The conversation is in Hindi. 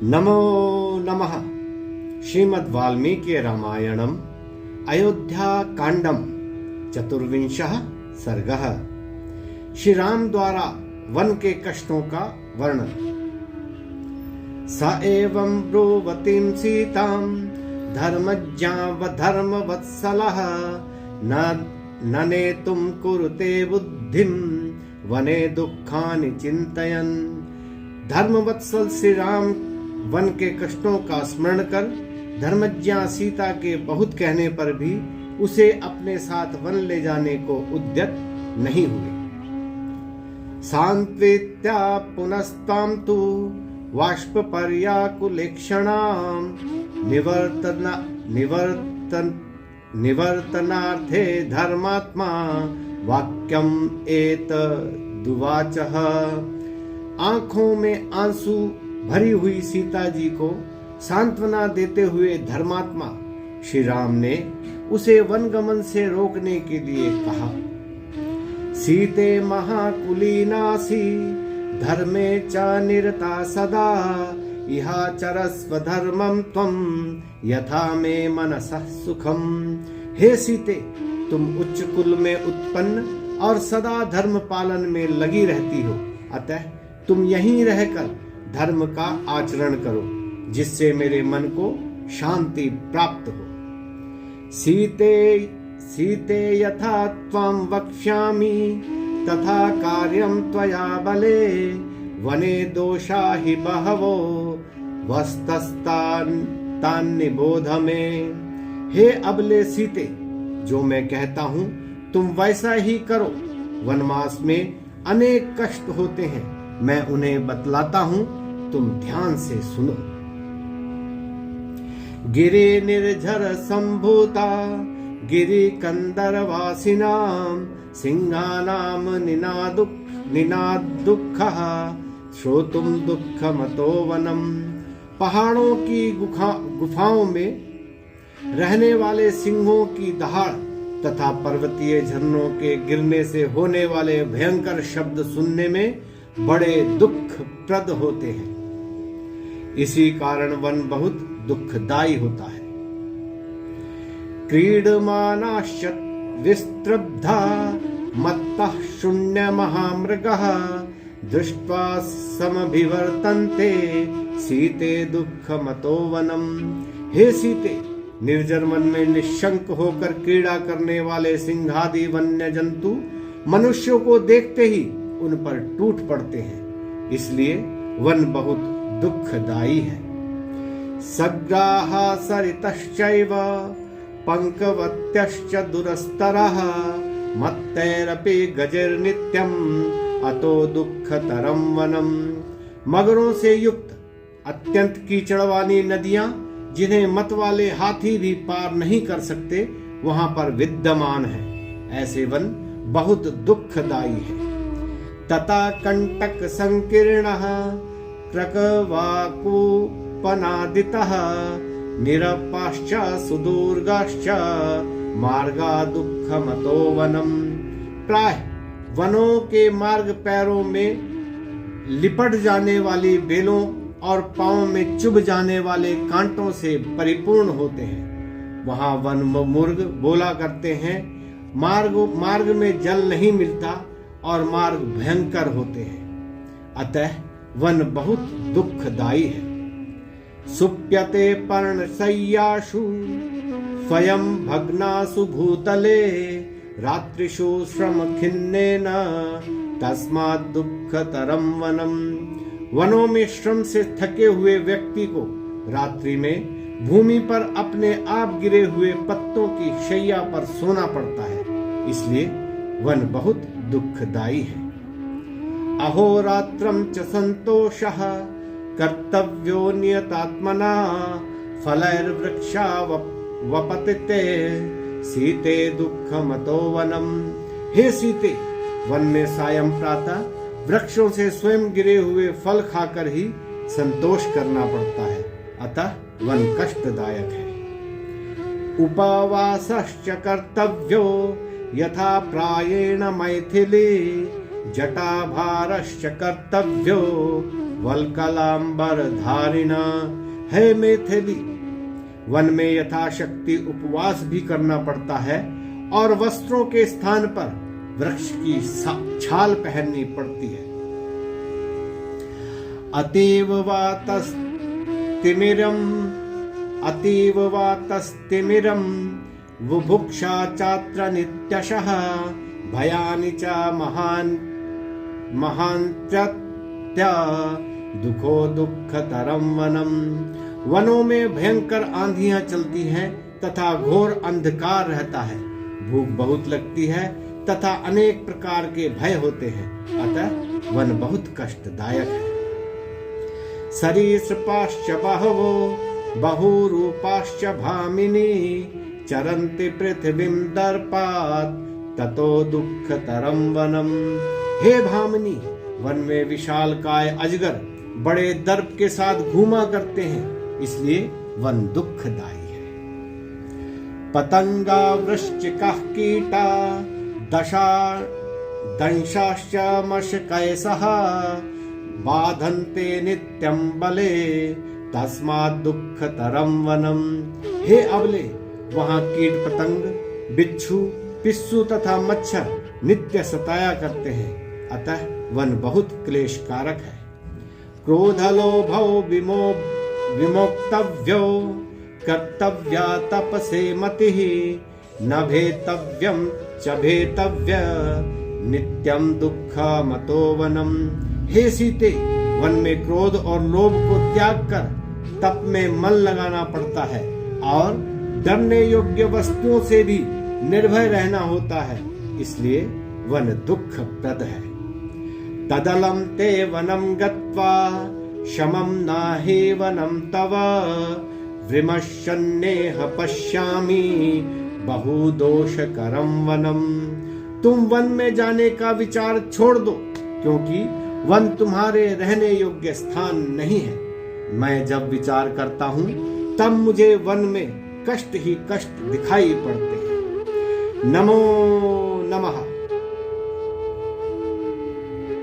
नमो नमः। श्रीमद् वाल्मीकि रामायणम् अयोध्या कांडम चतुर्विंशः सर्गः। श्री राम द्वारा वन के कष्टों का वर्णन। स एवं ब्रुवतीं सीतां धर्मज्ञा व धर्मवत्सलः न नेतुं कुरुते बुद्धिं वने दुःखानि चिन्तयन्। धर्मवत्सल श्री राम वन के कष्टों का स्मरण कर धर्मज्ञा सीता के बहुत कहने पर भी उसे अपने साथ वन ले जाने को उद्यत नहीं हुए। सांत्वित्या पुनस्तां तु वाष्पपर्याकुलेक्षणां निवर्तनार्थे धर्मात्मा वाक्यम एतदुवाचः। आंखों में आंसू भरी हुई सीता जी को सांत्वना देते हुए धर्मात्मा श्री राम ने उसे वनगमन से रोकने के लिए कहा। सीते महाकुलीनासी धर्मे च निरता सदा इहाचरस्व धर्मं त्वं यथा मे मनसः सुखम। हे सीते, तुम उच्च कुल में उत्पन्न और सदा धर्म पालन में लगी रहती हो, अतः तुम यहीं रहकर धर्म का आचरण करो जिससे मेरे मन को शांति प्राप्त हो। सीते यथा त्वां वक्ष्यामि तथा कार्यं त्वया बले वने दोषा हि बहवो वस्तस्तान् निबोध मे। हे अबले सीते, जो मैं कहता हूँ तुम वैसा ही करो। वनवास में अनेक कष्ट होते हैं, मैं उन्हें बतलाता हूँ, तुम ध्यान से सुनो। गिरि निर्झर संभूता गिरि कंदरवासिनां सिंहानाम निनादुःखः श्रोतुम दुःखमतो वनम। पहाड़ों की गुफाओं में रहने वाले सिंहों की दहाड़ तथा पर्वतीय झरनों के गिरने से होने वाले भयंकर शब्द सुनने में बड़े दुखप्रद होते हैं। इसी कारण वन बहुत दुखदायी होता है। क्रीडमानाश्च विस्त्रब्धा मत्तः शून्य महामृगः दृष्ट्वा समभिवर्तन्ते सीते दुःखमतो वनम। हे सीते, निर्जन वन में निशंक होकर क्रीड़ा करने वाले सिंहादि वन्य जंतु मनुष्यों को देखते ही उन पर टूट पड़ते हैं, इसलिए वन बहुत दुखदायी है। सग्राः सरितश्चैव पंकवत्यश्च दुरस्तरः मत्तैरपि गजैर्नित्यम् अतो दुःखतरं वनम्। मगरों से युक्त अत्यंत कीचड़ वाली नदियां जिन्हें मत वाले हाथी भी पार नहीं कर सकते वहां पर विद्यमान है। ऐसे वन बहुत दुखदायी है। तथा कंटक संकीर्णः क्रकवाकुपनादितः निरपाश्च सुदुर्गाश्च मार्गा दुःखमतो वनम। प्राय वनों के मार्ग पैरों में लिपट जाने वाली बेलों और पांव में चुभ जाने वाले कांटों से परिपूर्ण होते हैं। वहां वन मुर्ग बोला करते हैं, मार्ग में जल नहीं मिलता और मार्ग भयंकर होते हैं, अतः वन बहुत दुखदायी है। सुप्यते पर्णशय्यासु स्वयं भग्नासु भूतले रात्रिषु श्रम खिन्नेन तस्मात् दुःखतरं वनम। वनों में श्रम से थके हुए व्यक्ति को रात्रि में भूमि पर अपने आप गिरे हुए पत्तों की शैया पर सोना पड़ता है, इसलिए वन बहुत दुखदायी है। अहोरात्रं च संतोषः कर्तव्यो नियतात्मना फलैर्वृक्षा वपतिते सीते दुःखमतो वनम। हे सीते, वन में सायं प्रातः वृक्षों से स्वयं गिरे हुए फल खाकर ही संतोष करना पड़ता है, अतः वन कष्टदायक है। उपवासश्च कर्तव्यो यथा प्रायेण मैथिली जटाभारश्च कर्तव्यो वल्कलांबर धारिणा। हे मैथिली, वन में यथाशक्ति उपवास भी करना पड़ता है और वस्त्रों के स्थान पर वृक्ष की छाल पहननी पड़ती है। अतीव वातस्तिमिरम बुभुक्षा चात्र नित्यशः भयानि च महान्त्य दुखो दुःखतरम वनम। वनों में भयंकर आंधियां चलती हैं तथा घोर अंधकार रहता है, भूख बहुत लगती है तथा अनेक प्रकार के भय होते हैं, अतः वन बहुत कष्टदायक है। सरीसृपाश्च बहवो बहुरूपाश्च भामिनी चरन्ति पृथ्वीं दर्पात् ततो दुःखतरं वनम। हे भामिनी, वन में विशालकाय अजगर बड़े दर्प के साथ घूमा करते हैं, इसलिए वन दुखदायी है। पतंगा वृश्चिकः कीटा दंशाश्च मशकैसः बाधन्ते नित्यं बले तस्मात् दुःखतरं वनम। हे अबले, वहां कीट पतंग, बिच्छू, पिस्सू तथा मच्छर नित्य सताया करते हैं, अतः वन बहुत क्लेशकारक है। क्रोधलोभौ विमोक्तव्यो कर्तव्या तपसे मतिः न भेतव्यं च भेतव्य नित्यं दुःखमतो वनम। हे सीते, वन में क्रोध और लोभ को त्याग कर तप में मन लगाना पड़ता है और डरने योग्य वस्तुओं से भी निर्भय रहना होता है, इसलिए वन दुःखप्रद है। तदलं ते वनं गत्वा शमं नाहि वनं तव विमर्शन्नेह पश्यामि बहुदोषकरं वनम। तुम वन में जाने का विचार छोड़ दो, क्योंकि वन तुम्हारे रहने योग्य स्थान नहीं है। मैं जब विचार करता हूँ तब मुझे वन में कष्ट ही कष्ट दिखाई पड़ते हैं। नमो नमः।